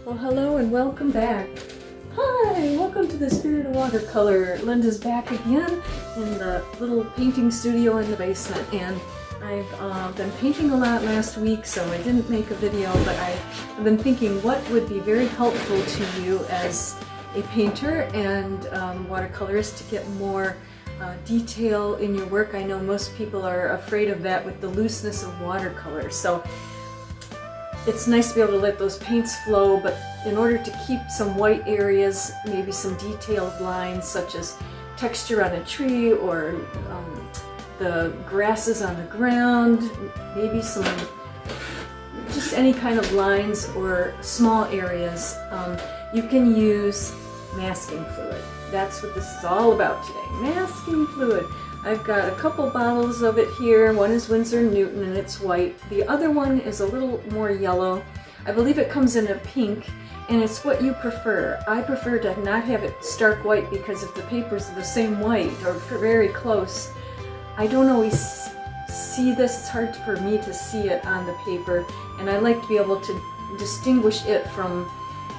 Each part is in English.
Well, hello and welcome back. Hi, welcome to the Spirit of Watercolor. Linda's back again in the little painting studio in the basement, and I've been painting a lot last week, so I didn't make a video, but I've been thinking what would be very helpful to you as a painter and watercolorist to get more detail in your work. I know most people are afraid of that with the looseness of watercolor, so it's nice to be able to let those paints flow, but in order to keep some white areas, maybe some detailed lines such as texture on a tree or the grasses on the ground, maybe some, just any kind of lines or small areas, you can use masking fluid. That's what this is all about today, masking fluid. I've got a couple bottles of it here. One is Winsor & Newton and it's white. The other one is a little more yellow. I believe it comes in a pink, and it's what you prefer. I prefer to not have it stark white because if the papers are the same white or very close, I don't always see this. It's hard for me to see it on the paper, and I like to be able to distinguish it from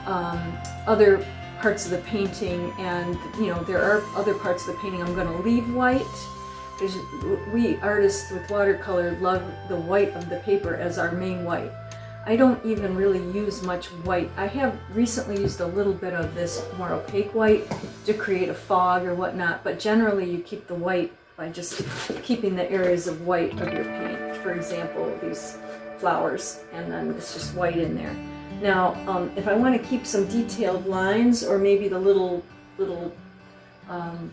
other parts of the painting. And you know, there are other parts of the painting I'm going to leave white. We artists with watercolor love the white of the paper as our main white. I don't even really use much white. I have recently used a little bit of this more opaque white to create a fog or whatnot, but generally you keep the white by just keeping the areas of white of your paint. For example, these flowers, and then it's just white in there. Now, if I want to keep some detailed lines, or maybe the little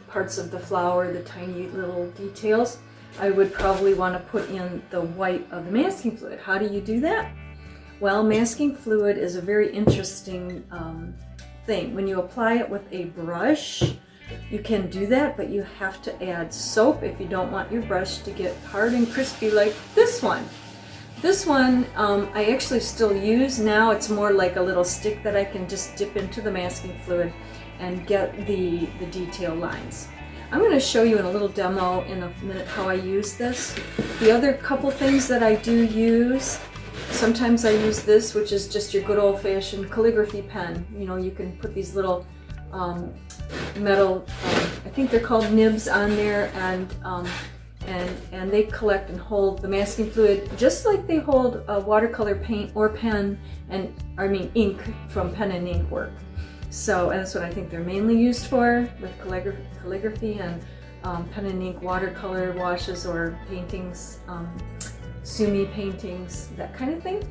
parts of the flower, the tiny little details, I would probably want to put in the white of the masking fluid. How do you do that? Well, masking fluid is a very interesting thing. When you apply it with a brush, you can do that, but you have to add soap if you don't want your brush to get hard and crispy like this one. This one I actually still use now. It's more like a little stick that I can just dip into the masking fluid and get the detail lines. I'm going to show you in a little demo in a minute how I use this. The other couple things that I do use, sometimes I use this, which is just your good old-fashioned calligraphy pen. You know, you can put these little metal, I think they're called nibs on there, and they collect and hold the masking fluid just like they hold a watercolor paint or pen, and I mean ink from pen and ink work. So that's what I think they're mainly used for, with calligraphy and pen and ink watercolor washes or paintings, sumi paintings, that kind of thing.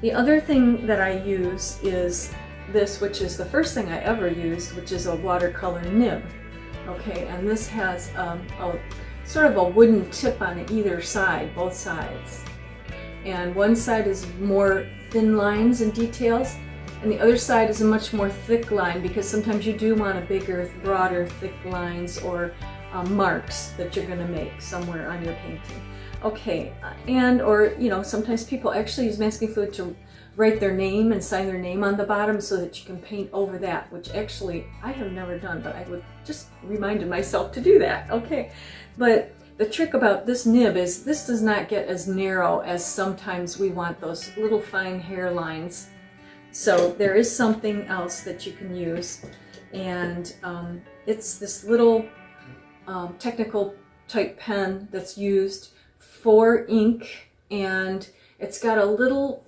The other thing that I use is this, which is the first thing I ever used, which is a watercolor nib. Okay, and this has a sort of a wooden tip on either side, both sides. And one side is more thin lines and details, and the other side is a much more thick line, because sometimes you do want a bigger, broader, thick lines or marks that you're going to make somewhere on your painting. Okay, and or you know, sometimes people actually use masking fluid to write their name and sign their name on the bottom so that you can paint over that, which actually I have never done, but I would just reminded myself to do that. Okay, but the trick about this nib is this does not get as narrow as sometimes we want those little fine hairlines. So there is something else that you can use, and it's this little technical type pen that's used for ink, and it's got a little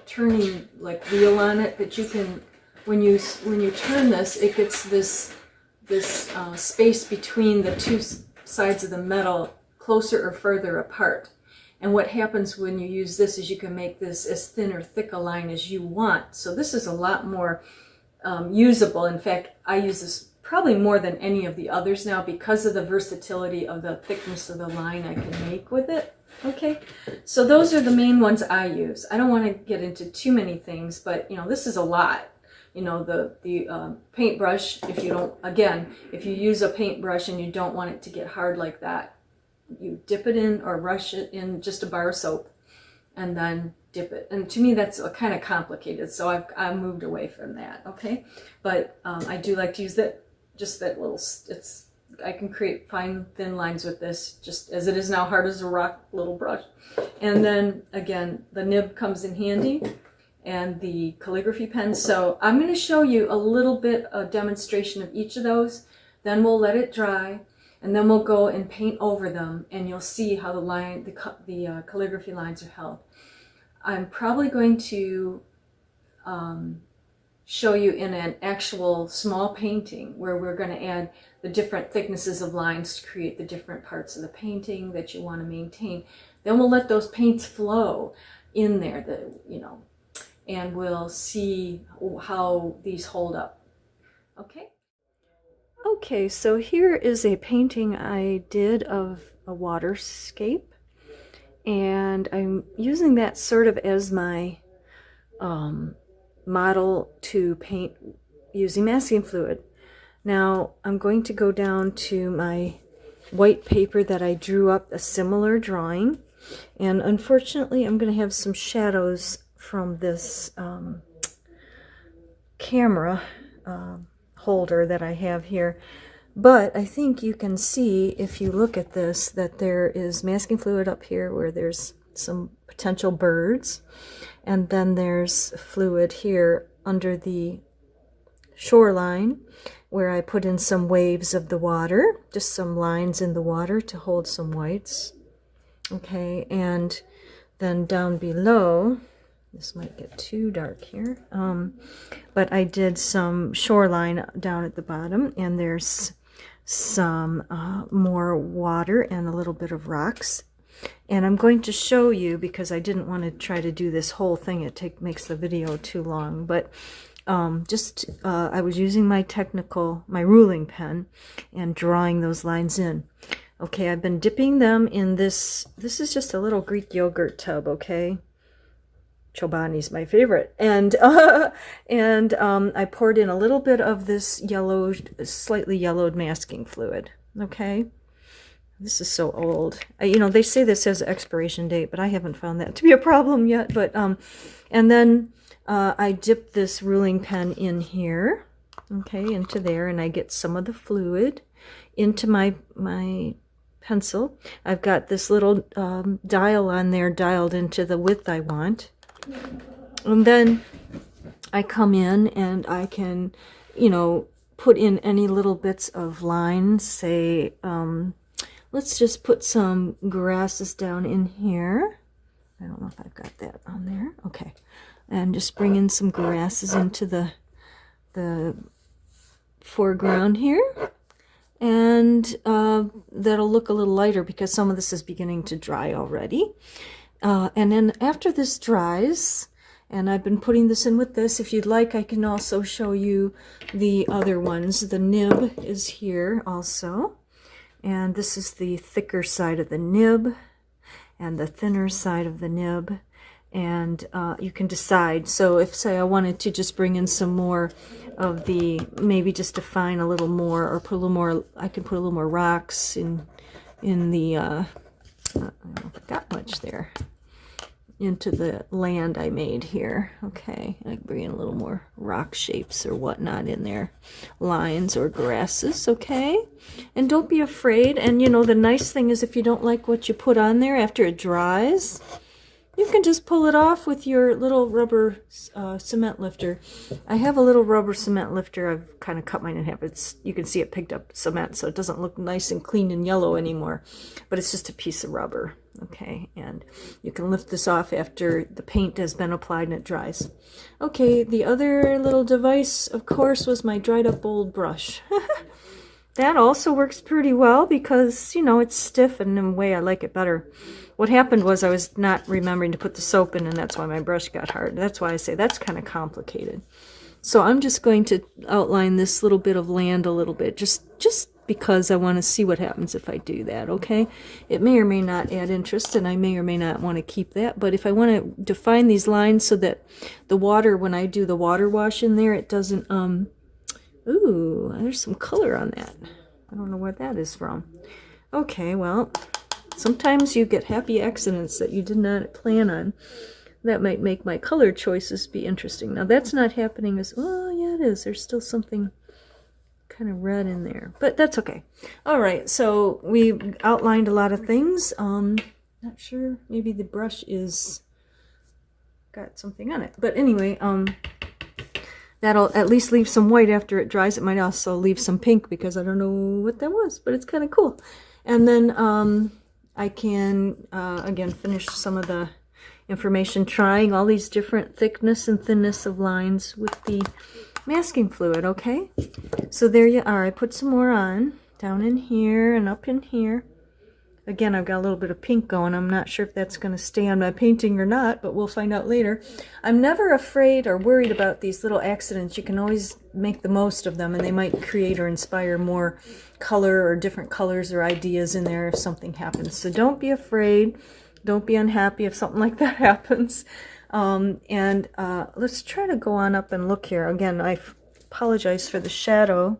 turning like wheel on it that you can, when you turn this, it gets this space between the two sides of the metal closer or further apart. And what happens when you use this is you can make this as thin or thick a line as you want. So this is a lot more usable. In fact, I use this probably more than any of the others now because of the versatility of the thickness of the line I can make with it. Okay, so those are the main ones I use. I don't want to get into too many things, but you know, this is a lot. You know, the paintbrush, if you use a paintbrush and you don't want it to get hard like that, you dip it in or rush it in just a bar of soap and then dip it. And to me, that's kind of complicated, so I've moved away from that. Okay, but I do like to use that, just that little, it's I can create fine thin lines with this, just as it is now, hard as a rock little brush. And then again, the nib comes in handy, and the calligraphy pen. So I'm going to show you a little bit of demonstration of each of those, then we'll let it dry, and then we'll go and paint over them, and you'll see how the calligraphy lines are held. I'm probably going to show you in an actual small painting where we're going to add the different thicknesses of lines to create the different parts of the painting that you want to maintain. Then we'll let those paints flow in there, and we'll see how these hold up. Okay? Okay, so here is a painting I did of a waterscape, and I'm using that sort of as my model to paint using masking fluid. Now I'm going to go down to my white paper that I drew up a similar drawing, and unfortunately I'm going to have some shadows from this camera holder that I have here, but I think you can see if you look at this that there is masking fluid up here where there's some potential birds, and then there's fluid here under the shoreline where I put in some waves of the water, just some lines in the water to hold some whites. Okay, and then down below, this might get too dark here, but I did some shoreline down at the bottom, and there's some more water and a little bit of rocks. And I'm going to show you, because I didn't want to try to do this whole thing, it makes the video too long, but I was using my ruling pen and drawing those lines in. Okay, I've been dipping them in this is just a little Greek yogurt tub, okay? Chobani's my favorite. And I poured in a little bit of this slightly yellowed masking fluid, okay? This is so old. They say this has an expiration date, but I haven't found that to be a problem yet. But and then I dip this ruling pen in here, okay, into there, and I get some of the fluid into my pencil. I've got this little dial on there dialed into the width I want. And then I come in and I can, put in any little bits of lines, say, let's just put some grasses down in here. I don't know if I've got that on there. Okay. And just bring in some grasses into the foreground here. And that'll look a little lighter because some of this is beginning to dry already. And then after this dries, and I've been putting this in with this, if you'd like, I can also show you the other ones. The nib is here also. And this is the thicker side of the nib and the thinner side of the nib. And you can decide. So if, say, I wanted to just bring in some more of maybe just define a little more or put a little more, I can put a little more rocks in the, I don't know if I got much there, into the land I made here. Okay, I can bring in a little more rock shapes or whatnot in there, lines or grasses, okay? And don't be afraid. And the nice thing is if you don't like what you put on there after it dries, you can just pull it off with your little rubber cement lifter. I have a little rubber cement lifter. I've kind of cut mine in half. You can see it picked up cement, so it doesn't look nice and clean and yellow anymore. But it's just a piece of rubber, okay? And you can lift this off after the paint has been applied and it dries. Okay, the other little device, of course, was my dried up old brush. That also works pretty well because, it's stiff, and in a way I like it better. What happened was I was not remembering to put the soap in, and that's why my brush got hard. That's why I say that's kind of complicated. So I'm just going to outline this little bit of land a little bit, just because I want to see what happens if I do that, okay? It may or may not add interest, and I may or may not want to keep that, but if I want to define these lines so that the water, when I do the water wash in there, it doesn't, ooh, there's some color on that. I don't know where that is from. Okay, well, sometimes you get happy accidents that you did not plan on. That might make my color choices be interesting. Now, that's not happening as, oh, yeah, it is. There's still something kind of red in there, but that's okay. All right, so we outlined a lot of things. Not sure, maybe the brush is got something on it, but anyway, that'll at least leave some white after it dries. It might also leave some pink because I don't know what that was, but it's kind of cool. And then I can again finish some of the information, trying all these different thickness and thinness of lines with the masking fluid. Okay, so there you are. I put some more on down in here and up in here. Again, I've got a little bit of pink going. I'm not sure if that's going to stay on my painting or not, but we'll find out later. I'm never afraid or worried about these little accidents. You can always make the most of them, and they might create or inspire more color or different colors or ideas in there if something happens. So don't be afraid. Don't be unhappy if something like that happens. Let's try to go on up and look here. Again, I apologize for the shadow.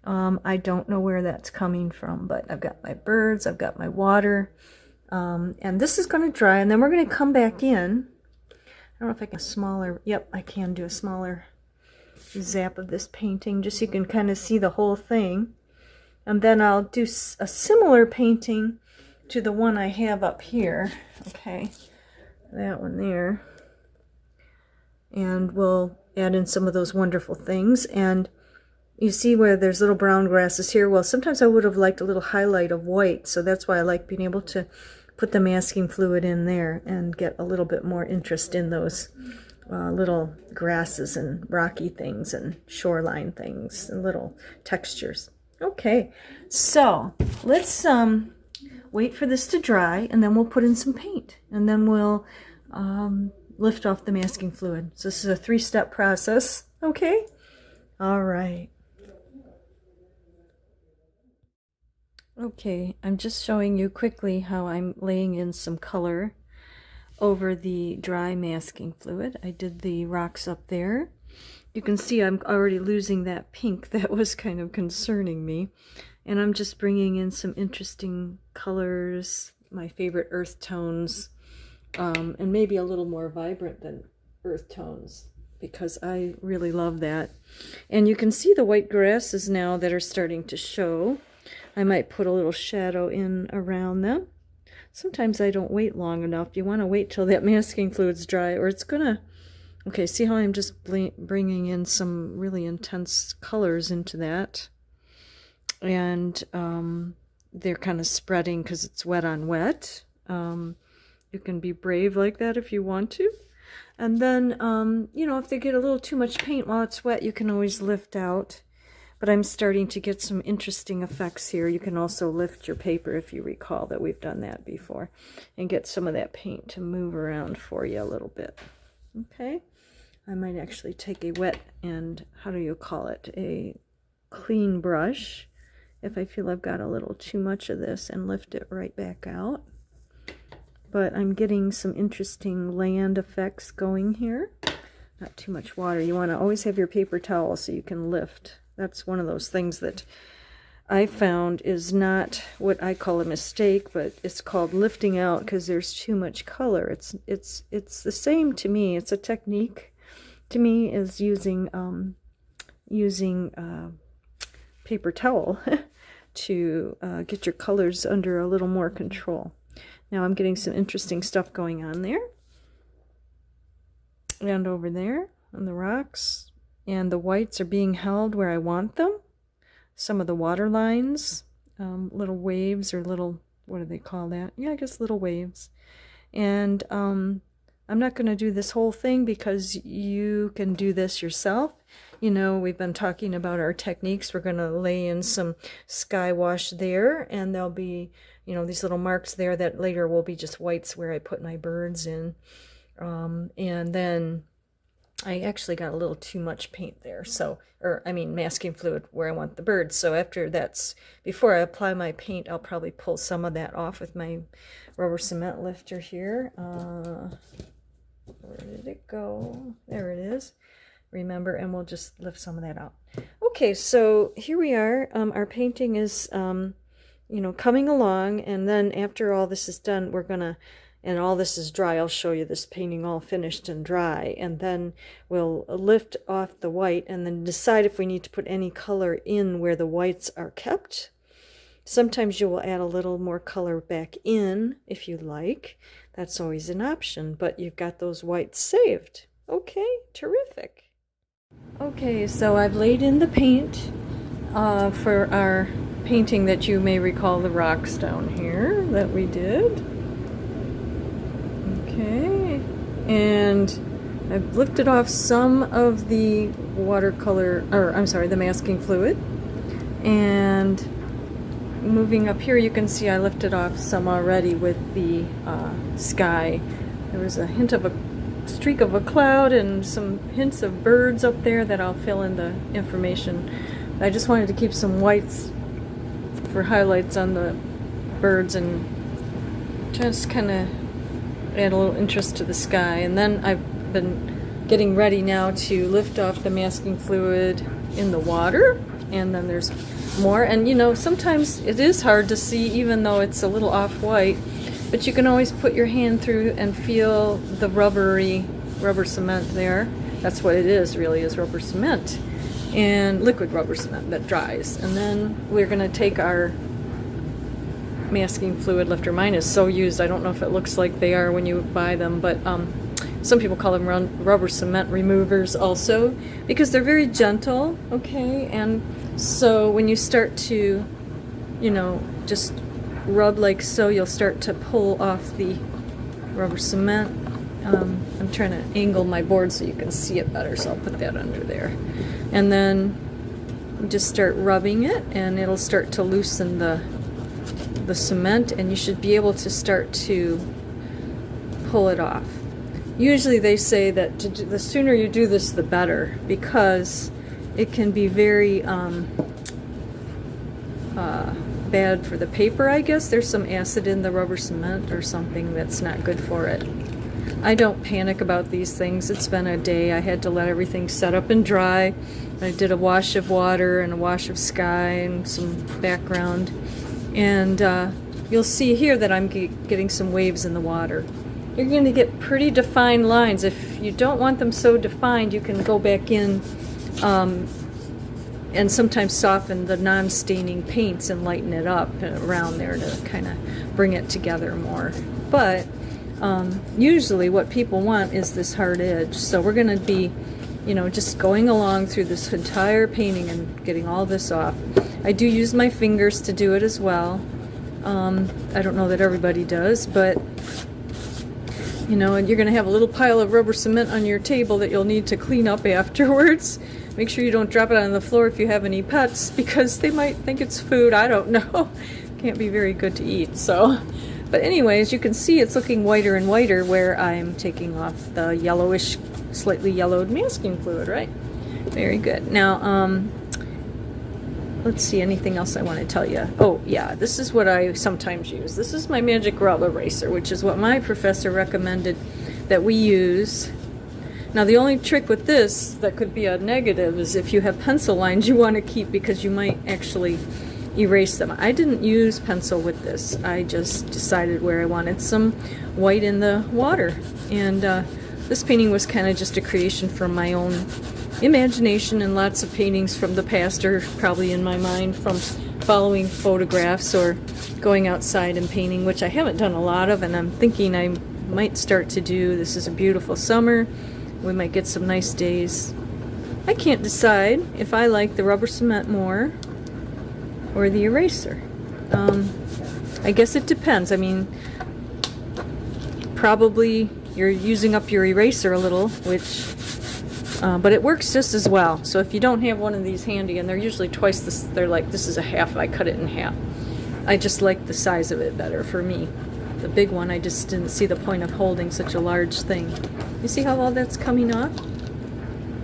I don't know where that's coming from, but I've got my birds, I've got my water, and this is going to dry, and then we're going to come back in. I don't know if I can a smaller, yep, I can do a smaller zap of this painting, just so you can kind of see the whole thing. And then I'll do a similar painting to the one I have up here, okay, that one there. And we'll add in some of those wonderful things. And you see where there's little brown grasses here? Well, sometimes I would have liked a little highlight of white, so that's why I like being able to put the masking fluid in there and get a little bit more interest in those little grasses and rocky things and shoreline things and little textures. Okay, so let's wait for this to dry, and then we'll put in some paint, and then we'll lift off the masking fluid. So this is a 3-step process, okay? All right. Okay, I'm just showing you quickly how I'm laying in some color over the dry masking fluid. I did the rocks up there. You can see I'm already losing that pink that was kind of concerning me. And I'm just bringing in some interesting colors, my favorite earth tones, and maybe a little more vibrant than earth tones, because I really love that. And you can see the white grasses now that are starting to show. I might put a little shadow in around them. Sometimes I don't wait long enough. You want to wait till that masking fluid's dry, or it's gonna... Okay, see how I'm just bringing in some really intense colors into that. And they're kind of spreading because it's wet on wet. You can be brave like that if you want to. And then, you know, if they get a little too much paint while it's wet, you can always lift out. But I'm starting to get some interesting effects here. You can also lift your paper, if you recall that we've done that before, and get some of that paint to move around for you a little bit. Okay, I might actually take a wet and, how do you call it, a clean brush if I feel I've got a little too much of this, and lift it right back out. But I'm getting some interesting land effects going here. Not too much water. You want to always have your paper towel so you can lift. That's one of those things that I found is not what I call a mistake, but it's called lifting out because there's too much color. It's the same to me. It's a technique to me, is using paper towel to get your colors under a little more control. Now I'm getting some interesting stuff going on there and over there on the rocks. And the whites are being held where I want them. Some of the water lines, little waves, or little, what do they call that? Yeah, I guess little waves. And I'm not going to do this whole thing because you can do this yourself. You know, we've been talking about our techniques. We're going to lay in some sky wash there, and there'll be, you know, these little marks there that later will be just whites where I put my birds in. And then I actually got a little too much paint there, so, or I mean masking fluid where I want the birds. So after that's, before I apply my paint, I'll probably pull some of that off with my rubber cement lifter here. Where did it go? There it is. Remember, and we'll just lift some of that out. Okay, so here we are. Our painting is, you know, coming along, and then after all this is done, we're gonna and all this is dry. I'll show you this painting all finished and dry, and then we'll lift off the white and then decide if we need to put any color in where the whites are kept. Sometimes you will add a little more color back in if you like. That's always an option, but you've got those whites saved. Okay, terrific. Okay, so I've laid in the paint for our painting that you may recall, the rocks down here that we did. Okay, and I've lifted off some of the watercolor, or I'm sorry, the masking fluid, and moving up here, you can see I lifted off some already with the sky. There was a hint of a streak of a cloud and some hints of birds up there that I'll fill in the information. I just wanted to keep some whites for highlights on the birds and just kind of add a little interest to the sky. And then I've been getting ready now to lift off the masking fluid in the water, and then there's more. And you know, sometimes it is hard to see even though it's a little off-white, but you can always put your hand through and feel the rubber cement there. That's what it is, really, is rubber cement, and liquid rubber cement that dries. And then we're going to take our masking fluid lifter. Mine is so used, I don't know if it looks like they are when you buy them, but some people call them rubber cement removers also, because they're very gentle, okay? And so when you start to, you know, just rub like so, you'll start to pull off the rubber cement. I'm trying to angle my board so you can see it better, so I'll put that under there. And then just start rubbing it, and it'll start to loosen the cement, and you should be able to start to pull it off. Usually they say that the sooner you do this, the better, because it can be very bad for the paper, I guess. There's some acid in the rubber cement or something that's not good for it. I don't panic about these things. It's been a day. I had to let everything set up and dry. I did a wash of water and a wash of sky and some background. And you'll see here that I'm getting some waves in the water. You're going to get pretty defined lines. If you don't want them so defined, you can go back in and sometimes soften the non-staining paints and lighten it up around there to kind of bring it together more. But usually what people want is this hard edge. So we're going to be, you know, just going along through this entire painting and getting all this off. I do use my fingers to do it as well. I don't know that everybody does, but you know, and you're going to have a little pile of rubber cement on your table that you'll need to clean up afterwards. Make sure you don't drop it on the floor if you have any pets, because they might think it's food. I don't know. Can't be very good to eat. So, but anyways, you can see it's looking whiter and whiter where I'm taking off the yellowish, slightly yellowed masking fluid, right? Very good. Now, let's see, anything else I want to tell you? Oh, yeah, this is what I sometimes use. This is my magic rub eraser, which is what my professor recommended that we use. Now, the only trick with this that could be a negative is if you have pencil lines you want to keep, because you might actually erase them. I didn't use pencil with this. I just decided where I wanted some white in the water. And this painting was kind of just a creation from my own imagination, and lots of paintings from the past are probably in my mind from following photographs or going outside and painting, which I haven't done a lot of, and I'm thinking I might start to do. This is a beautiful summer. We might get some nice days. I can't decide if I like the rubber cement more or the eraser. I guess it depends. I mean, probably you're using up your eraser a little, which but it works just as well. So if you don't have one of these handy, and they're usually twice this, they're like, this is a half, I cut it in half. I just like the size of it better for me. The big one, I just didn't see the point of holding such a large thing. You see how all that's coming off?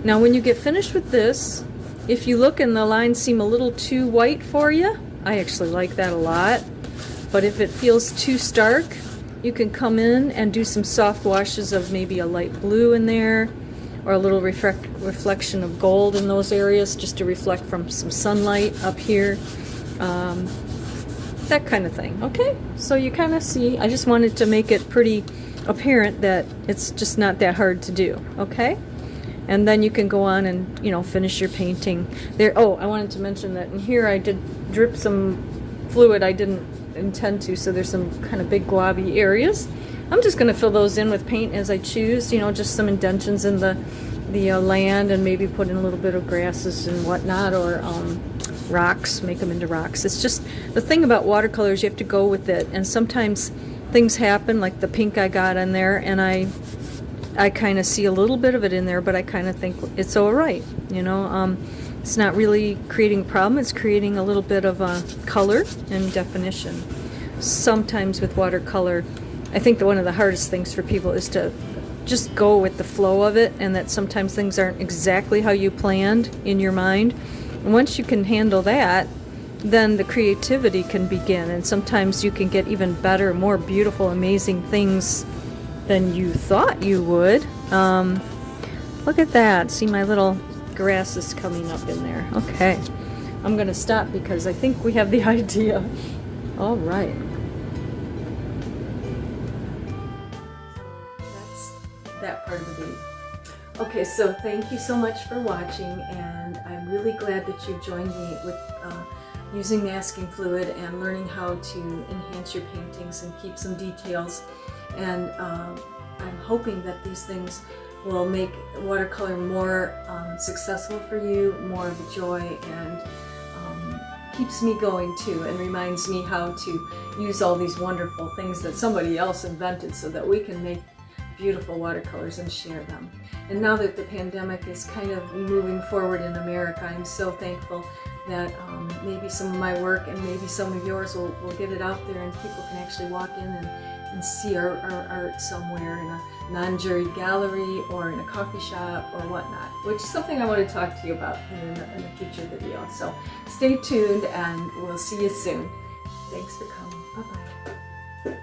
Now when you get finished with this, if you look and the lines seem a little too white for you, I actually like that a lot. But if it feels too stark, you can come in and do some soft washes of maybe a light blue in there, or a little reflection of gold in those areas, just to reflect from some sunlight up here. that kind of thing. Okay, so you kind of see, I just wanted to make it pretty apparent that it's just not that hard to do. Okay, and then you can go on and, you know, finish your painting there. Oh, I wanted to mention that in here I did drip some fluid. I didn't intend to, so there's some kind of big globby areas. I'm just going to fill those in with paint as I choose, you know, just some indentions in the land, and maybe put in a little bit of grasses and whatnot, or rocks, make them into rocks. It's just the thing about watercolors, you have to go with it, and sometimes things happen, like the pink I got in there, and I kind of see a little bit of it in there, but I kind of think it's all right, you know. It's not really creating a problem, it's creating a little bit of color and definition. Sometimes with watercolor, I think that one of the hardest things for people is to just go with the flow of it, and that sometimes things aren't exactly how you planned in your mind. And once you can handle that, then the creativity can begin, and sometimes you can get even better, more beautiful, amazing things than you thought you would. Look at that. See, my little grass is coming up in there. Okay, I'm going to stop because I think we have the idea. All right. That part of the video. Okay, so thank you so much for watching, and I'm really glad that you joined me with using masking fluid and learning how to enhance your paintings and keep some details. And I'm hoping that these things will make watercolor more successful for you, more of a joy, and keeps me going too, and reminds me how to use all these wonderful things that somebody else invented so that we can make beautiful watercolors and share them. And now that the pandemic is kind of moving forward in America, I'm so thankful that maybe some of my work and maybe some of yours will get it out there, and people can actually walk in and see our art somewhere in a non-juried gallery or in a coffee shop or whatnot, which is something I want to talk to you about in a future video. So stay tuned, and we'll see you soon. Thanks for coming. Bye-bye.